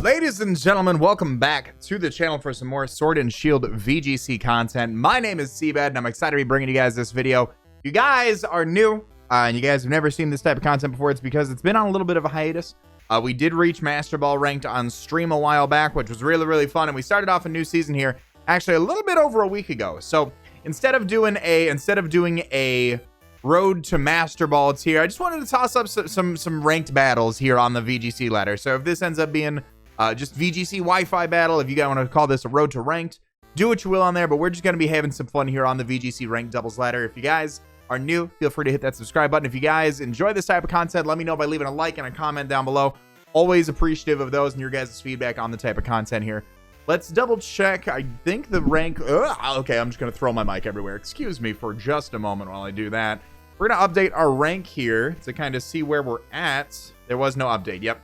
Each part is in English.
Ladies and gentlemen, welcome back to the channel for some more Sword and Shield VGC content. My name is CBAD, and I'm excited to be bringing you guys this video. If you guys are new, and you guys have never seen this type of content before, it's because it's been on a little bit of a hiatus. We did reach Master Ball ranked on stream a while back, which was really fun, and we started off a new season here, actually a little bit over a week ago. So instead of doing a road to Master Ball tier, I just wanted to toss up some ranked battles here on the VGC ladder. So if this ends up being just VGC Wi-Fi battle, if you guys want to call this a road to ranked, do what you will on there, but we're just going to be having some fun here on the VGC ranked doubles ladder. If you guys are new, feel free to hit that subscribe button. If you guys enjoy this type of content, let me know by leaving a like and a comment down below. Always appreciative of those and your guys' feedback on the type of content here. Let's double check. I think the rank, okay, I'm just going to throw my mic everywhere. Excuse me for just a moment while I do that. We're going to update our rank here to kind of see where we're at. There was no update. Yep.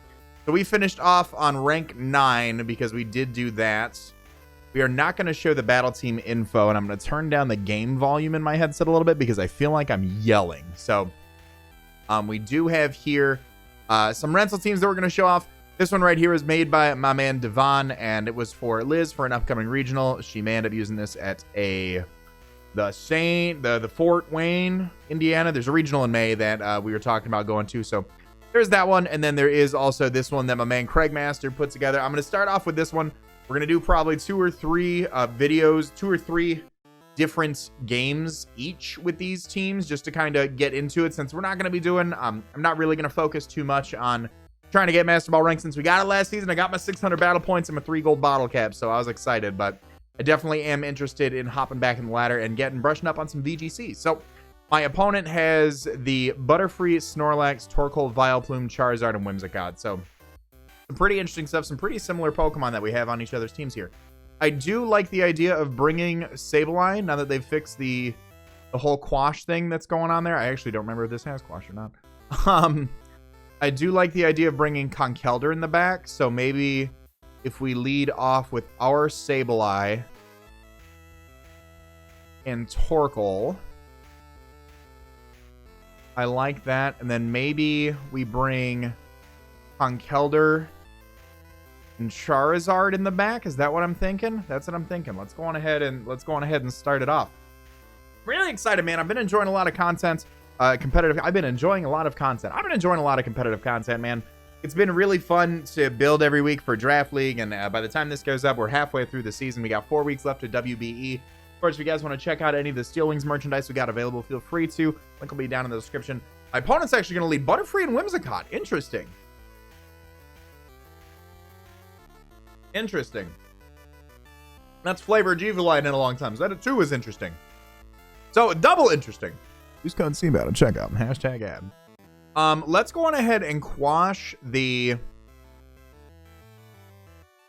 So we finished off on rank 9 because we did do that. We are not going to show the battle team info, and I'm going to turn down the game volume in my headset a little bit because I feel like I'm yelling. So we do have here some rental teams that we're going to show off. This one right here is made by my man Devon, and it was for Liz for an upcoming regional. She may end up using this at the Fort Wayne, Indiana. There's a regional in May that we were talking about going to. So there's that one, and then there is also this one that my man Craig Master put together. I'm going to start off with this one. We're going to do probably 2 or 3 videos, 2 or 3 different games each with these teams just to kind of get into it, since we're not going to be doing, I'm not really going to focus too much on trying to get Master Ball rank since we got it last season. I got my 600 battle points and my 3 gold bottle caps, so I was excited, but I definitely am interested in hopping back in the ladder and brushing up on some VGC. So my opponent has the Butterfree, Snorlax, Torkoal, Vileplume, Charizard, and Whimsicott. So some pretty interesting stuff, some pretty similar Pokemon that we have on each other's teams here. I do like the idea of bringing Sableye now that they've fixed the whole Quash thing that's going on there. I actually don't remember if this has Quash or not. I do like the idea of bringing Conkeldurr in the back. So maybe if we lead off with our Sableye and Torkoal, I like that. And then maybe we bring Conkeldurr and Charizard in the back. Is that what I'm thinking? That's what I'm thinking. Let's go on ahead and start it off. Really excited, man. I've been enjoying a lot of content. I've been enjoying a lot of content, man. It's been really fun to build every week for Draft League, and by the time this goes up, we're halfway through the season. We got 4 weeks left to WBE. Of course, if you guys want to check out any of the Steel Wings merchandise we got available, feel free to. Link will be down in the description. My opponent's actually going to lead Butterfree and Whimsicott. Interesting. That's Flavor Gevulite in a long time. So that too is interesting. So double interesting. Use code CBAD at checkout. Hashtag ad. Let's go on ahead and quash the...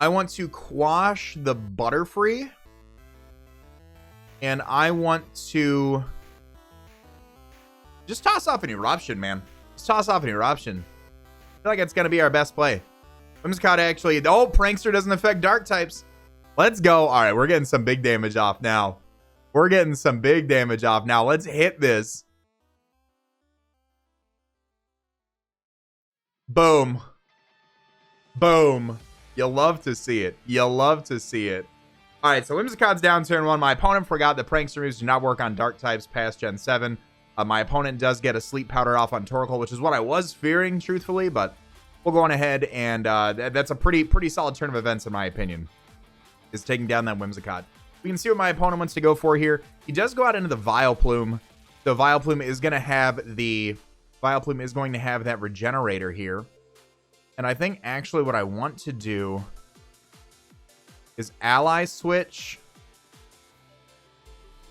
I want to quash the Butterfree. And I want to just toss off an Eruption, man. Just toss off an Eruption. I feel like it's going to be our best play. Whimsicott actually... Oh, Prankster doesn't affect Dark types. Let's go. All right, we're getting some big damage off now. Let's hit this. Boom. Boom. You'll love to see it. All right, so Whimsicott's down turn 1. My opponent forgot that Prankster moves do not work on Dark types past Gen 7. My opponent does get a Sleep Powder off on Torkoal, which is what I was fearing, truthfully, but we'll go on ahead, and that's a pretty solid turn of events, in my opinion, is taking down that Whimsicott. We can see what my opponent wants to go for here. He does go out into the Vileplume. So Vileplume is going to have that Regenerator here. And I think actually what I want to do is Ally Switch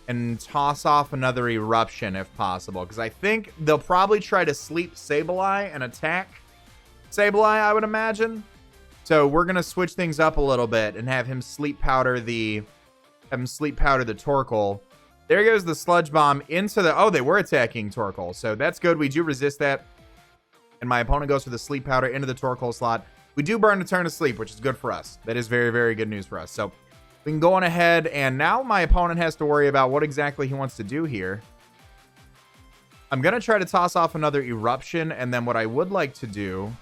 and toss off another Eruption if possible, because I think they'll probably try to sleep Sableye and attack Sableye, I would imagine. So we're going to switch things up a little bit and have him sleep powder the Torkoal. There goes the Sludge Bomb into the... Oh, they were attacking Torkoal, so that's good. We do resist that. And my opponent goes for the Sleep Powder into the Torkoal slot. We do burn a turn of sleep, which is good for us. That is very good news for us. So we can go on ahead, and now my opponent has to worry about what exactly he wants to do here. I'm going to try to toss off another Eruption, and then what I would like to do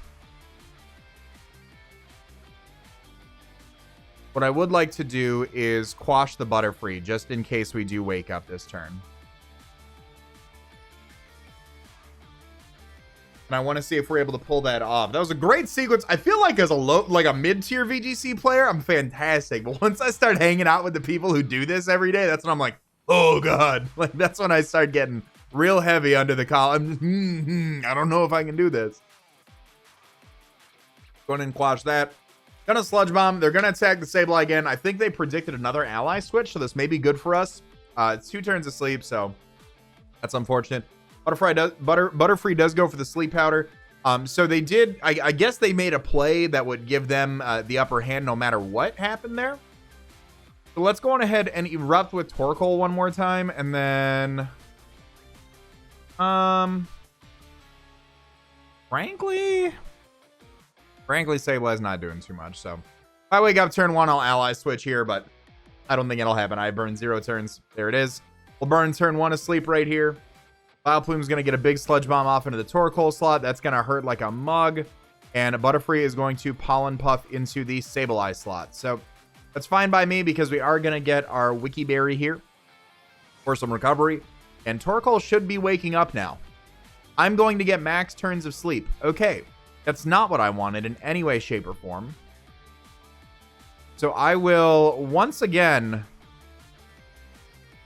What I would like to do is quash the Butterfree just in case we do wake up this turn. And I want to see if we're able to pull that off. That was a great sequence. I feel like as a mid-tier VGC player, I'm fantastic. But once I start hanging out with the people who do this every day, that's when I'm like, oh God. Like that's when I start getting real heavy under the collar. I don't know if I can do this. Go ahead and quash that. Gonna Sludge Bomb. They're gonna attack the Sableye again. I think they predicted another ally switch, so this may be good for us. It's 2 turns of sleep, so that's unfortunate. Butterfree does go for the sleep powder. So they did, I guess they made a play that would give them the upper hand no matter what happened there. So let's go on ahead and erupt with Torkoal one more time, and then frankly Sableye's not doing too much. So if I wake up turn 1, I'll ally switch here, but I don't think it'll happen. I burn 0 turns. There it is. We'll burn turn 1 asleep right here. Vileplume's going to get a big Sludge Bomb off into the Torkoal slot. That's going to hurt like a mug. And Butterfree is going to Pollen Puff into the Sableye slot. So that's fine by me because we are going to get our Wiki Berry here for some recovery. And Torkoal should be waking up now. I'm going to get max turns of sleep. Okay, that's not what I wanted in any way, shape, or form. So I will once again...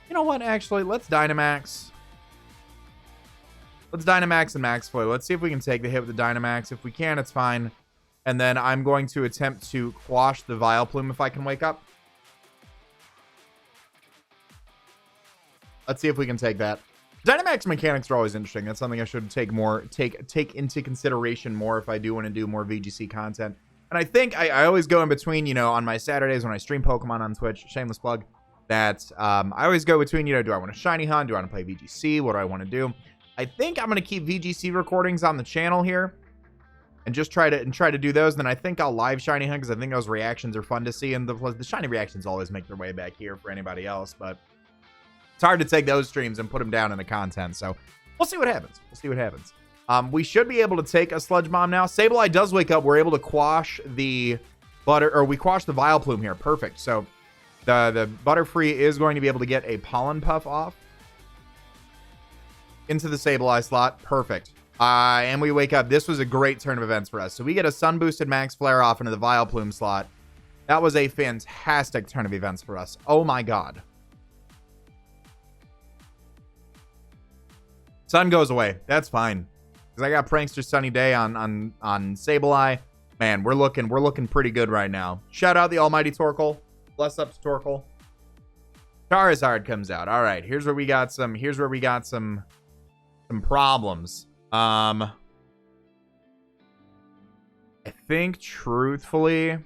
You know what, actually, let's Dynamax. Let's Dynamax and Max Flare. Let's see if we can take the hit with the Dynamax. If we can, it's fine. And then I'm going to attempt to quash the Vileplume if I can wake up. Let's see if we can take that. Dynamax mechanics are always interesting. That's something I should take into consideration more if I do want to do more VGC content. And I think I always go in between, you know, on my Saturdays when I stream Pokemon on Twitch, shameless plug, that I always go between, you know, do I want to shiny hunt? Do I want to play VGC? What do I want to do? I think I'm going to keep VGC recordings on the channel here and just try to do those. Then I think I'll live shiny hunt because I think those reactions are fun to see. And the shiny reactions always make their way back here for anybody else. But it's hard to take those streams and put them down in the content. So we'll see what happens. We'll see what happens. We should be able to take a Sludge Bomb now. Sableye does wake up. We're able to quash we quash the Vileplume here. Perfect. So the Butterfree is going to be able to get a Pollen Puff off into the Sableye slot. Perfect. And we wake up. This was a great turn of events for us. So we get a Sun Boosted Max Flare off into the Vileplume slot. That was a fantastic turn of events for us. Oh my God. Sun goes away. That's fine. Because I got Prankster Sunny Day on Sableye. Man, we're looking pretty good right now. Shout out the almighty Torkoal. Bless up to Torkoal. Charizard comes out. All right, here's where we got some problems. I think truthfully,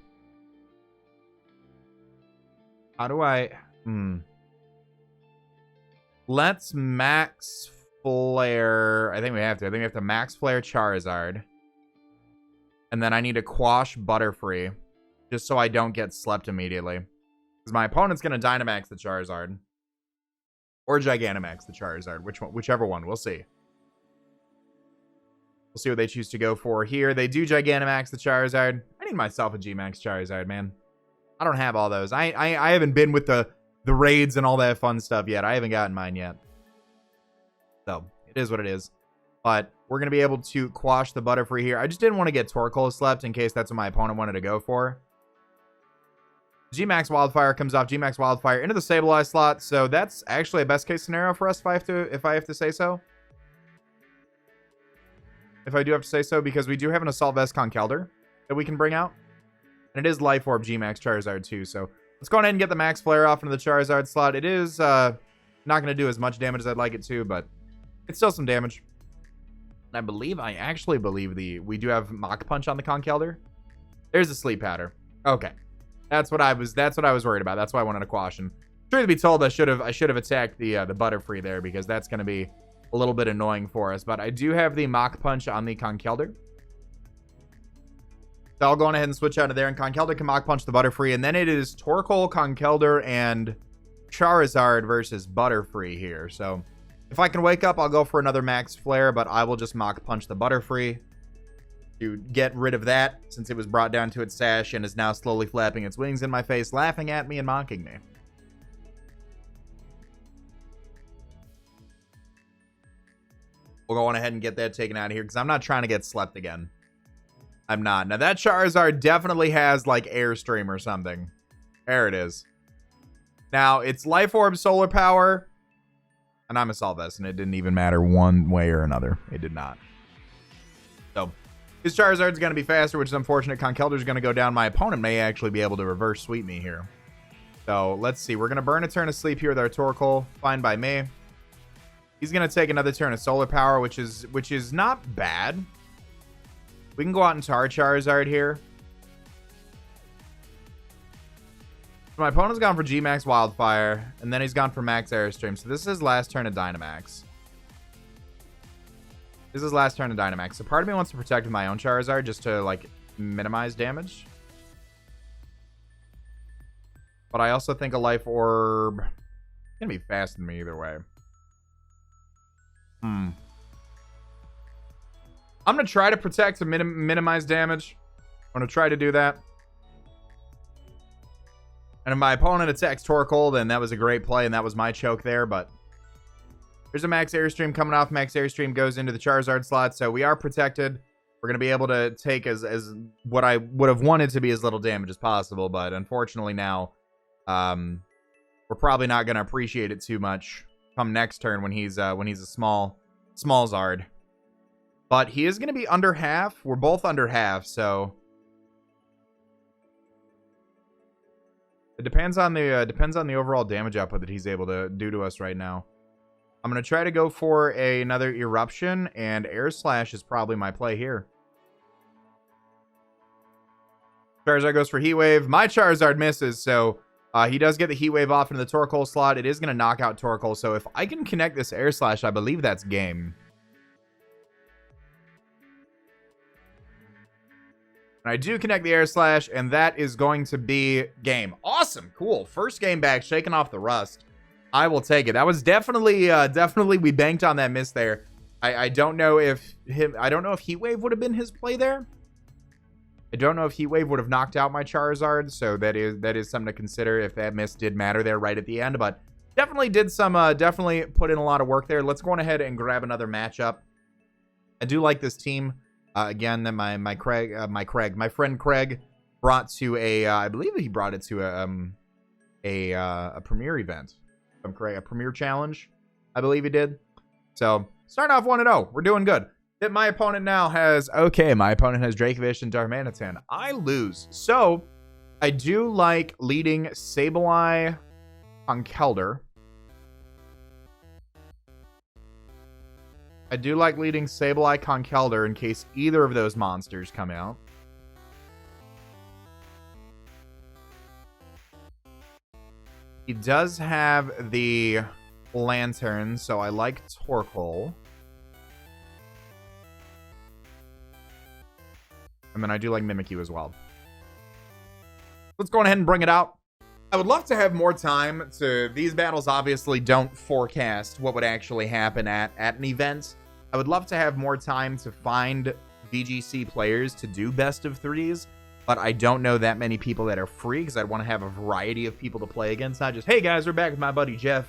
how do I let's max flare. I think we have to max flare Charizard. And then I need to quash Butterfree just so I don't get slept immediately. Because my opponent's going to Dynamax the Charizard. Or Gigantamax the Charizard. Whichever one. We'll see. We'll see what they choose to go for here. They do Gigantamax the Charizard. I need myself a G-Max Charizard, man. I don't have all those. I haven't been with the raids and all that fun stuff yet. I haven't gotten mine yet. So, it is what it is. But we're going to be able to quash the Butterfree here. I just didn't want to get Torkoal slept in case that's what my opponent wanted to go for. G-Max Wildfire comes off. G-Max Wildfire into the Sableye slot. So that's actually a best case scenario for us if I have to say so. If I do have to say so, because we do have an Assault Vest Conkeldurr that we can bring out. And it is Life Orb G-Max Charizard too. So let's go ahead and get the Max Flare off into the Charizard slot. It is not going to do as much damage as I'd like it to, but it's still some damage. And I actually believe we do have Mach Punch on the Conkeldurr. There's a Sleep Powder. Okay. That's what I was worried about. That's why I wanted to quash. And truth to be told, I should have attacked the Butterfree there because that's going to be a little bit annoying for us. But I do have the Mach Punch on the Conkeldurr. So I'll go on ahead and switch out of there, and Conkeldurr can Mach Punch the Butterfree, and then it is Torkoal, Conkeldurr, and Charizard versus Butterfree here. So if I can wake up, I'll go for another Max Flare, but I will just Mach Punch the Butterfree. to get rid of that, since it was brought down to its stash and is now slowly flapping its wings in my face, laughing at me and mocking me. We'll go on ahead and get that taken out of here, because I'm not trying to get slept again. I'm not. Now, that Charizard definitely has, like, Airstream or something. There it is. Now, it's Life Orb, Solar Power, and I'm a Solvest, and it didn't even matter one way or another. It did not. So, his Charizard's going to be faster, which is unfortunate. Conkeldur's going to go down. My opponent may actually be able to reverse sweep me here. So, let's see. We're going to burn a turn of sleep here with our Torkoal. Fine by me. He's going to take another turn of Solar Power, which is not bad. We can go out into our Charizard here. My opponent's gone for G-Max Wildfire, and then he's gone for Max Airstream. So this is his last turn of Dynamax. This is his last turn of Dynamax. So part of me wants to protect with my own Charizard just to, like, minimize damage. But I also think a Life Orb is going to be faster than me either way. I'm going to try to protect to minimize damage. I'm going to try to do that. And if my opponent attacks Torkoal, then that was a great play, and that was my choke there. But there's a Max Airstream coming off. Max Airstream goes into the Charizard slot, so we are protected. We're going to be able to take as what I would have wanted to be as little damage as possible. But unfortunately now, we're probably not going to appreciate it too much come next turn when he's a small Zard. But he is going to be under half. We're both under half, so it depends on the overall damage output that he's able to do to us right now. I'm going to try to go for another Eruption, and Air Slash is probably my play here. Charizard goes for Heat Wave. My Charizard misses, so he does get the Heat Wave off into the Torkoal slot. It is going to knock out Torkoal, so if I can connect this Air Slash, I believe that's game. And I do connect the Air Slash, and that is going to be game. Awesome. Cool. First game back, shaking off the rust. I will take it. That was definitely we banked on that miss there. I don't know if Heat Wave would have been his play there. I don't know if Heat Wave would have knocked out my Charizard, so that is something to consider if that miss did matter there right at the end. But definitely did some definitely put in a lot of work there. Let's go on ahead and grab another matchup. I do like this team. Again, then my friend Craig brought to I believe he brought it to a premiere event. A premiere challenge, I believe he did. So starting off 1-0, we're doing good. My opponent now has Dracovish and Darmanitan. I lose, so I do like leading Sableye on Conkeldurr. I do like leading Sableye Conkeldurr in case either of those monsters come out. He does have the Lantern, so I like Torkoal. And then I do like Mimikyu as well. Let's go ahead and bring it out. I would love to have more time to... These battles obviously don't forecast what would actually happen at an event. I would love to have more time to find VGC players to do best of threes, but I don't know that many people that are free because I'd want to have a variety of people to play against. Not just, hey guys, we're back with my buddy Jeff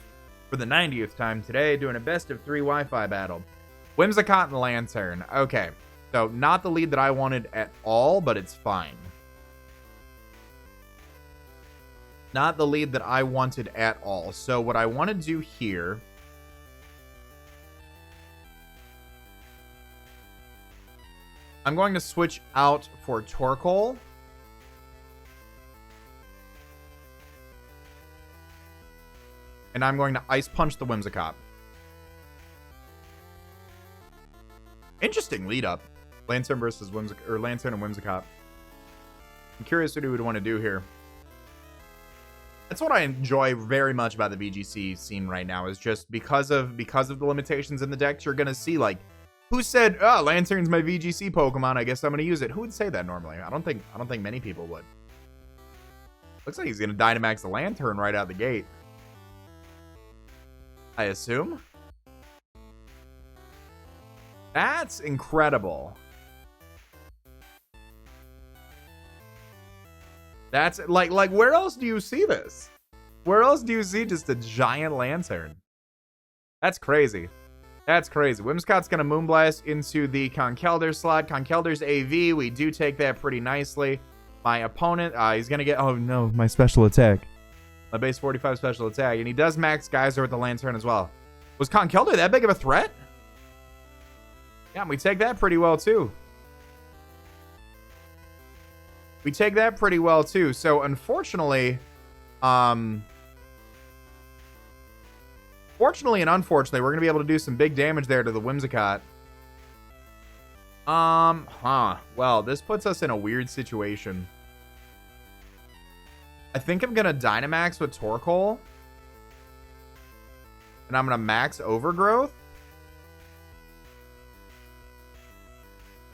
for the 90th time today doing a best of 3 Wi-Fi battle. Whimsicott and Lantern. Okay, so not the lead that I wanted at all, but it's fine. Not the lead that I wanted at all. So what I want to do here... I'm going to switch out for Torkoal. And I'm going to Ice Punch the Whimsicott. Interesting lead up. Lantern versus Lantern and Whimsicott. I'm curious what he would want to do here. That's what I enjoy very much about the VGC scene right now, is just because of the limitations in the decks, you're gonna see, like, who said, oh, Lantern's my VGC Pokemon, I guess I'm gonna use it. Who would say that normally? I don't think many people would. Looks like he's gonna Dynamax the Lantern right out the gate, I assume. That's incredible. That's like where else do you see this? Where else do you see just a giant lantern? That's crazy. That's crazy. Whimsicott's going to Moonblast into the Conkeldurr slot. Conkeldurr's AV. We do take that pretty nicely. My opponent, he's going to get... Oh, no, my special attack. My base 45 special attack. And he does max Geyser with the lantern as well. Was Conkeldurr that big of a threat? Yeah, we take that pretty well, too. We take that pretty well, too. So, unfortunately... Fortunately and unfortunately, we're going to be able to do some big damage there to the Whimsicott. Well, this puts us in a weird situation. I think I'm going to Dynamax with Torkoal. And I'm going to max Overgrowth.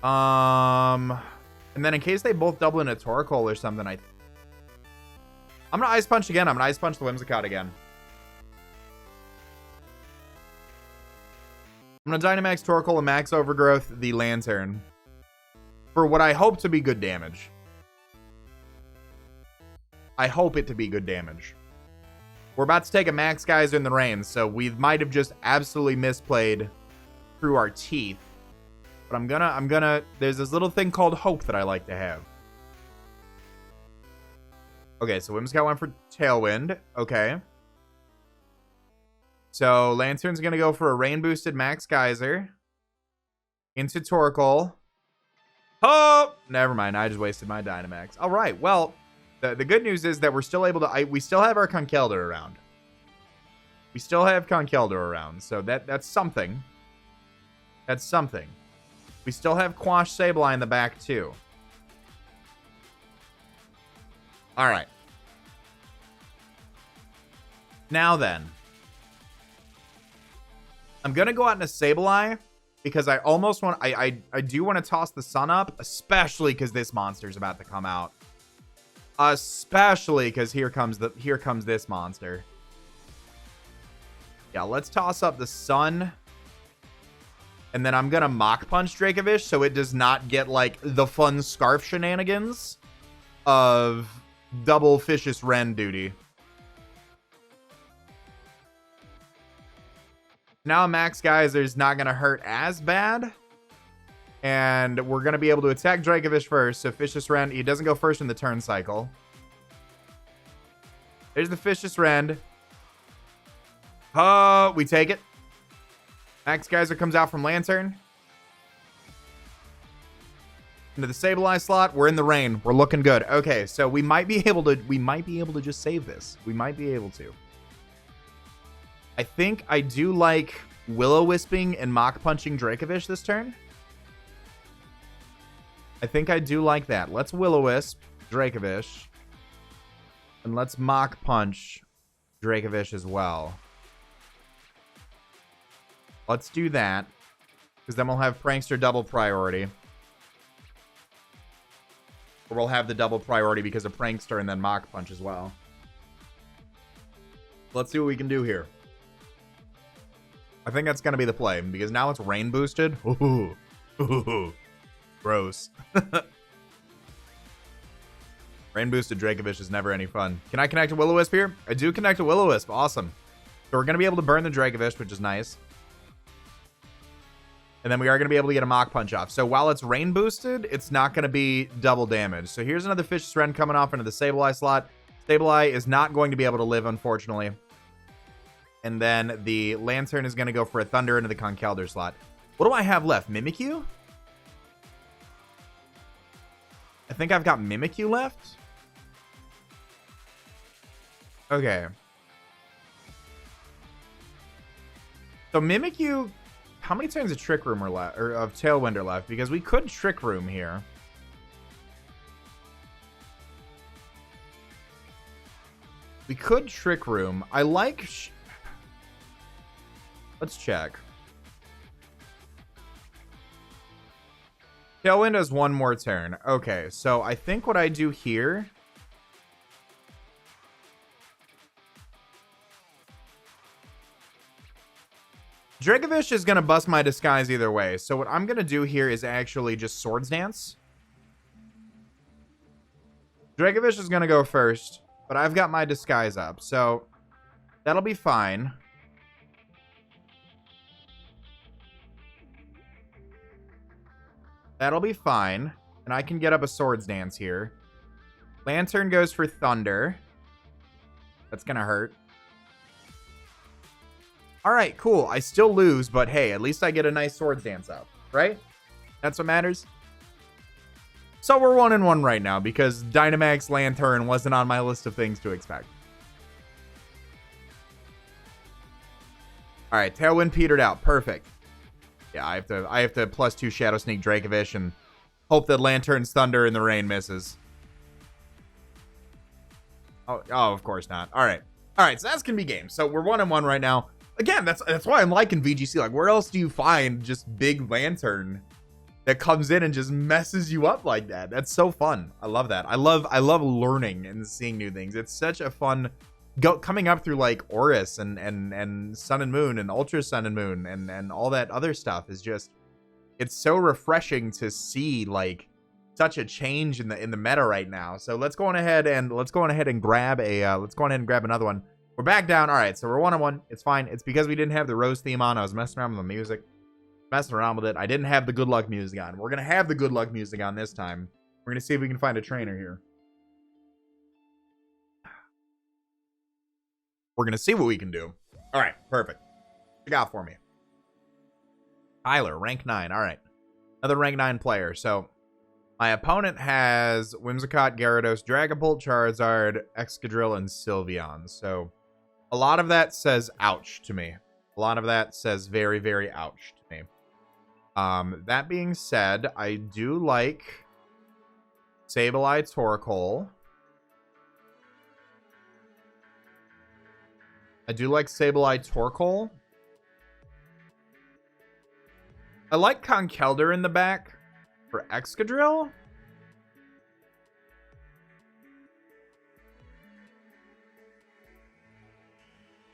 And then in case they both double into Torkoal or something, I'm going to Ice Punch again. I'm going to Ice Punch the Whimsicott again. I'm going to Dynamax Torkoal and max Overgrowth the Lantern for what I hope to be good damage. I hope it to be good damage. We're about to take a max Geyser in the rain, so we might have just absolutely misplayed through our teeth. But I'm gonna, there's this little thing called hope that I like to have. Okay, so Whimsicott went for Tailwind. Okay. So, Lantern's going to go for a rain-boosted Max Geyser. Into Torkoal. Oh! Never mind, I just wasted my Dynamax. Alright, well, the good news is that we're still able to... we still have our Conkeldurr around. We still have Conkeldurr around, so that's something. That's something. We still have Quash Sableye in the back, too. Alright. Now then... I'm going to go out in a Sableye because I almost want... I do want to toss the Sun up, especially because this monster's about to come out. Especially because here comes this monster. Yeah, let's toss up the Sun. And then I'm going to Mach Punch Dracovish so it does not get, like, the fun Scarf shenanigans of double Vicious Rend duty. Now Max Geyser's not going to hurt as bad. And we're going to be able to attack Dracovish first. So Vicious Rend, he doesn't go first in the turn cycle. There's the Vicious Rend. Oh, we take it. Max Geyser comes out from Lantern. Into the Sableye slot. We're in the rain. We're looking good. Okay, so we might be able to just save this. We might be able to. I think I do like Will-O-Wisping and Mach Punching Dracovish this turn. I think I do like that. Let's Will-O-Wisp Dracovish. And let's Mach Punch Dracovish as well. Let's do that. Because then we'll have Prankster double priority. Or we'll have the double priority because of Prankster and then Mach Punch as well. Let's see what we can do here. I think that's going to be the play, because now it's rain boosted. Ooh. Ooh. Gross. Rain boosted Dracovish is never any fun. Can I connect a Will-O-Wisp here? I do connect a Will-O-Wisp. Awesome. So we're going to be able to burn the Dracovish, which is nice. And then we are going to be able to get a Mach Punch off. So while it's rain boosted, it's not going to be double damage. So here's another Vicious Rend coming off into the Sableye slot. Sableye is not going to be able to live, unfortunately. And then the Lantern is going to go for a Thunder into the Conkeldurr slot. What do I have left? Mimikyu? I think I've got Mimikyu left. Okay. So Mimikyu... How many turns of Trick Room are left? Or of Tailwind are left? Because we could Trick Room here. We could Trick Room. I like... Let's check. Tailwind has one more turn. Okay, so I think what I do here... Dracovish is going to bust my disguise either way. So what I'm going to do here is actually just Swords Dance. Dracovish is going to go first, but I've got my disguise up, so that'll be fine. That'll be fine. And I can get up a Swords Dance here. Lantern goes for Thunder. That's going to hurt. All right, cool. I still lose, but hey, at least I get a nice Swords Dance out, right? That's what matters. So we're 1-1 right now because Dynamax Lantern wasn't on my list of things to expect. All right, Tailwind petered out. Perfect. Yeah, I have to +2 Shadow Sneak Dracovish and hope that Lantern's Thunder in the rain misses. Oh, of course not. All right. All right, so that's going to be game. So we're 1-1 right now. Again, that's why I'm liking VGC. Like, where else do you find just big Lantern that comes in and just messes you up like that? That's so fun. I love that. I love learning and seeing new things. It's such a fun coming up through like Oris and Sun and Moon and Ultra Sun and Moon and all that other stuff is just, it's so refreshing to see like such a change in the meta right now. So let's go on ahead and grab another one. We're back down. All right, so we're 1-1. It's fine. It's because we didn't have the Rose theme on. I was messing around with the music. Messing around with it. I didn't have the good luck music on. We're going to have the good luck music on this time. We're going to see if we can find a trainer here. We're going to see what we can do. All right, perfect. What you got for me? Tyler, rank 9. All right. Another rank 9 player. So my opponent has Whimsicott, Gyarados, Dragapult, Charizard, Excadrill, and Sylveon. So a lot of that says ouch to me. A lot of that says very, very ouch to me. That being said, I do like Sableye, Torkoal. I like Conkeldurr in the back for Excadrill.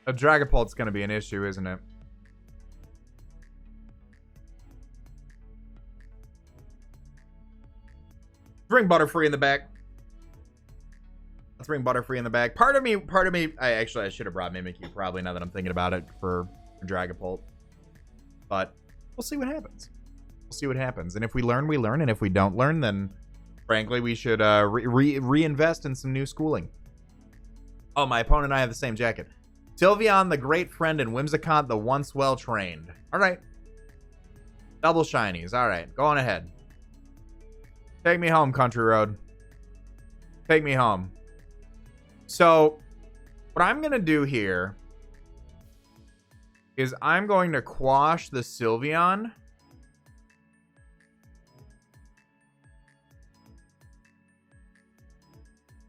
A Dragapult's going to be an issue, isn't it? Bring Butterfree in the back. Let's bring Butterfree in the back. Part of me, I should have brought Mimikyu probably now that I'm thinking about it for Dragapult. But we'll see what happens. We'll see what happens. And if we learn, we learn. And if we don't learn, then frankly, we should reinvest in some new schooling. Oh, my opponent and I have the same jacket. Sylveon, the great friend, and Whimsicott, the once well-trained. All right. Double shinies. All right. Go on ahead. Take me home, Country Road. Take me home. So, what I'm going to do here is I'm going to quash the Sylveon.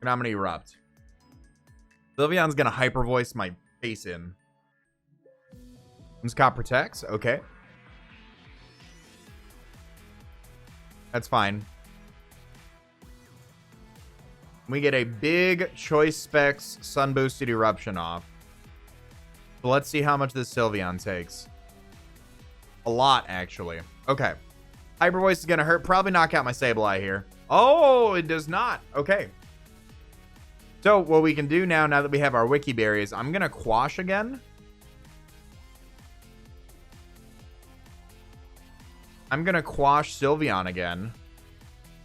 And I'm going to erupt. Sylveon's going to hyper voice my face in. Scott protects. Okay. That's fine. We get a big Choice Specs Sun Boosted Eruption off. So let's see how much this Sylveon takes. A lot, actually. Okay. Hyper Voice is going to hurt. Probably knock out my Sableye here. Oh, it does not. Okay. So what we can do now that we have our Wiki Berries, I'm going to Quash again. I'm going to Quash Sylveon again.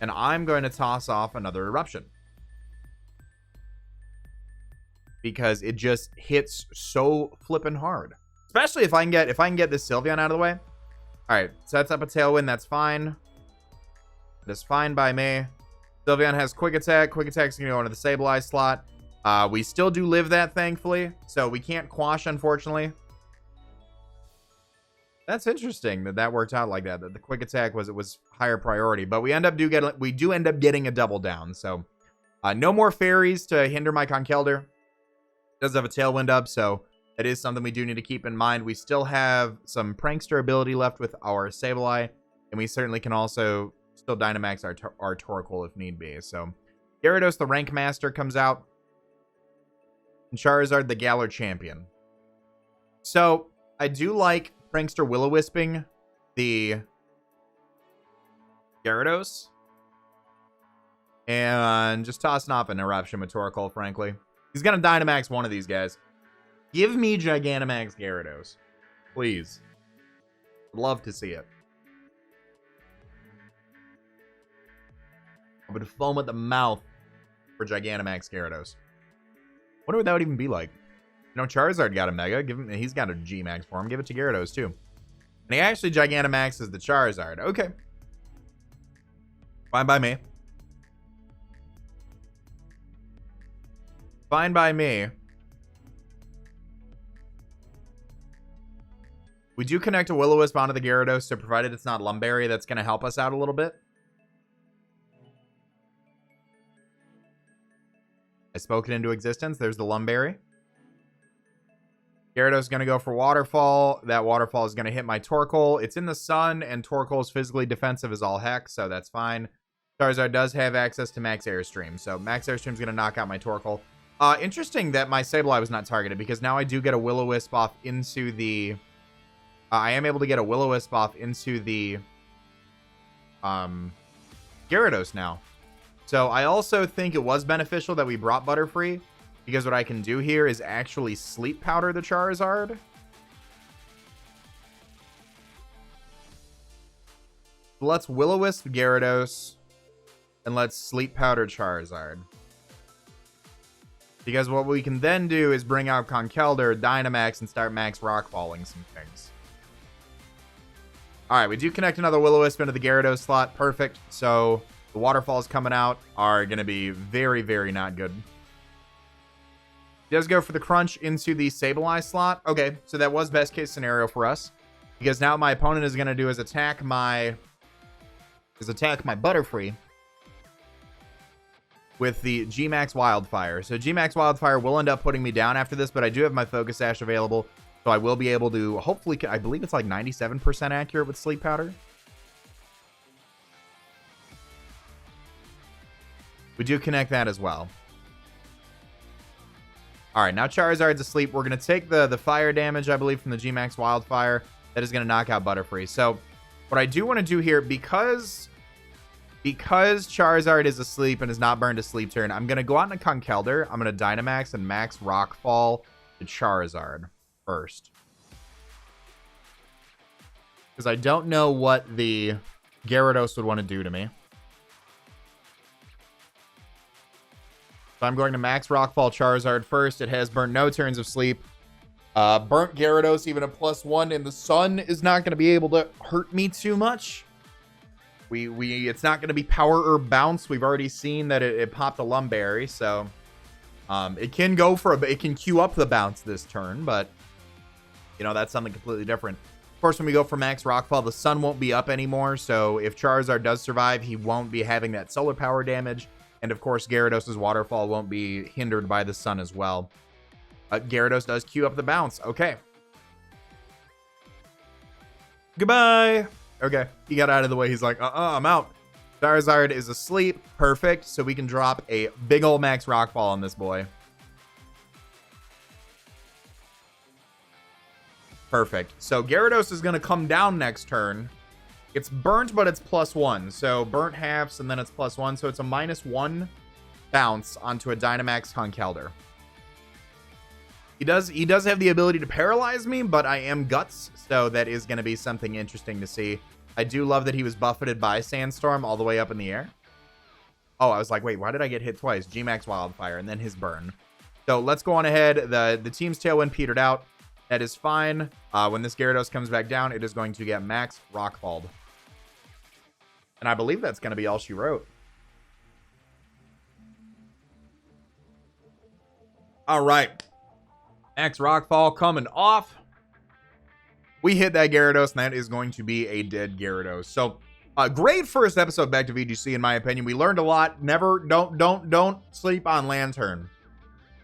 And I'm going to toss off another Eruption. Because it just hits so flippin' hard. Especially if I can get this Sylveon out of the way. Alright, sets up a Tailwind, that's fine. That's fine by me. Sylveon has Quick Attack. Quick Attack's gonna go into the Sableye slot. We still do live that, thankfully. So we can't Quash, unfortunately. That's interesting that worked out like that. That the Quick Attack was higher priority. But we do end up getting a double down. So no more fairies to hinder my Conkeldurr. Does have a Tailwind up, so that is something we do need to keep in mind. We still have some Prankster ability left with our Sableye, and we certainly can also still Dynamax our Torkoal if need be. So Gyarados, the Rank Master, comes out, and Charizard, the Galar Champion. So I do like Prankster Will-O-Wisping the Gyarados. And just tossing off an Eruption with Torkoal, frankly. He's going to Dynamax one of these guys. Give me Gigantamax Gyarados. Please. I'd love to see it. I would foam at the mouth for Gigantamax Gyarados. Wonder what that would even be like. You know, Charizard got a Mega. He's got a G-Max for him. Give it to Gyarados, too. And he actually Gigantamaxes the Charizard. Okay. Fine by me. Fine by me. We do connect a Will-O-Wisp onto the Gyarados, so provided it's not Lumberry, that's going to help us out a little bit. I spoke it into existence. There's the Lumberry. Gyarados is going to go for Waterfall. That Waterfall is going to hit my Torkoal. It's in the sun, and Torkoal is physically defensive as all heck, so that's fine. Charizard does have access to Max Airstream, so Max Airstream is going to knock out my Torkoal. Interesting that my Sableye was not targeted, because now I do get a Will-O-Wisp off into the... I am able to get a Will-O-Wisp off into the Gyarados now. So I also think it was beneficial that we brought Butterfree, because what I can do here is actually Sleep Powder the Charizard. Let's Will-O-Wisp Gyarados, and let's Sleep Powder Charizard. Because what we can then do is bring out Conkeldurr, Dynamax, and start max rock falling some things. Alright, we do connect another Will-O-Wisp into the Gyarados slot. Perfect. So the waterfalls coming out are going to be very, very not good. He does go for the Crunch into the Sableye slot. Okay, so that was best case scenario for us. Because now my opponent is going to do is attack my Butterfree with the G-Max Wildfire. So G-Max Wildfire will end up putting me down after this, but I do have my Focus Sash available. So I will be able to, hopefully, I believe it's like 97% accurate with Sleep Powder. We do connect that as well. Alright, now Charizard's asleep. We're going to take the fire damage, I believe, from the G-Max Wildfire. That is going to knock out Butterfree. So what I do want to do here, because Charizard is asleep and is not burned to sleep turn, I'm going to go out into Conkeldurr. I'm going to Dynamax and Max Rockfall to Charizard first. Because I don't know what the Gyarados would want to do to me. So I'm going to Max Rockfall Charizard first. It has burnt no turns of sleep. Burnt Gyarados, even a +1 in the sun, is not going to be able to hurt me too much. It's not going to be Power or Bounce. We've already seen that it popped a Lumberry, so it can go for it can queue up the Bounce this turn, but you know, that's something completely different. Of course, when we go for Max Rockfall, the sun won't be up anymore, so if Charizard does survive, he won't be having that solar power damage, and of course, Gyarados' Waterfall won't be hindered by the sun as well. Gyarados does queue up the Bounce. Okay. Goodbye. Okay, he got out of the way. He's like, I'm out. Charizard is asleep. Perfect. So we can drop a big old Max Rockfall on this boy. Perfect. So Gyarados is going to come down next turn. It's burnt, but it's +1. So burnt halves, and then it's +1. So it's a -1 bounce onto a Dynamax Conkeldurr. He does have the ability to paralyze me, but I am Guts, so that is going to be something interesting to see. I do love that he was buffeted by Sandstorm all the way up in the air. Oh, I was like, wait, why did I get hit twice? G-Max Wildfire, and then his burn. So let's go on ahead. The team's Tailwind petered out. That is fine. When this Gyarados comes back down, it is going to get Max Rockfalled. And I believe that's going to be all she wrote. All right. Max Rockfall coming off. We hit that Gyarados, and that is going to be a dead Gyarados. So, great first episode back to VGC, in my opinion. We learned a lot. Don't sleep on Lantern.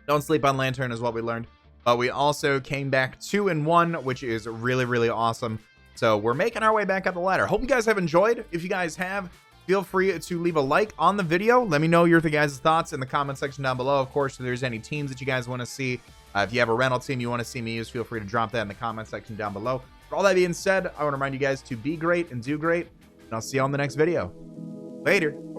Don't sleep on Lantern is what we learned. But we also came back 2-1, which is really, really awesome. So we're making our way back up the ladder. Hope you guys have enjoyed. If you guys have, feel free to leave a like on the video. Let me know your guys' thoughts in the comment section down below. Of course, if there's any teams that you guys want to see, if you have a rental team you want to see me use, feel free to drop that in the comment section down below. For all that being said, I want to remind you guys to be great and do great. And I'll see you on the next video. Later.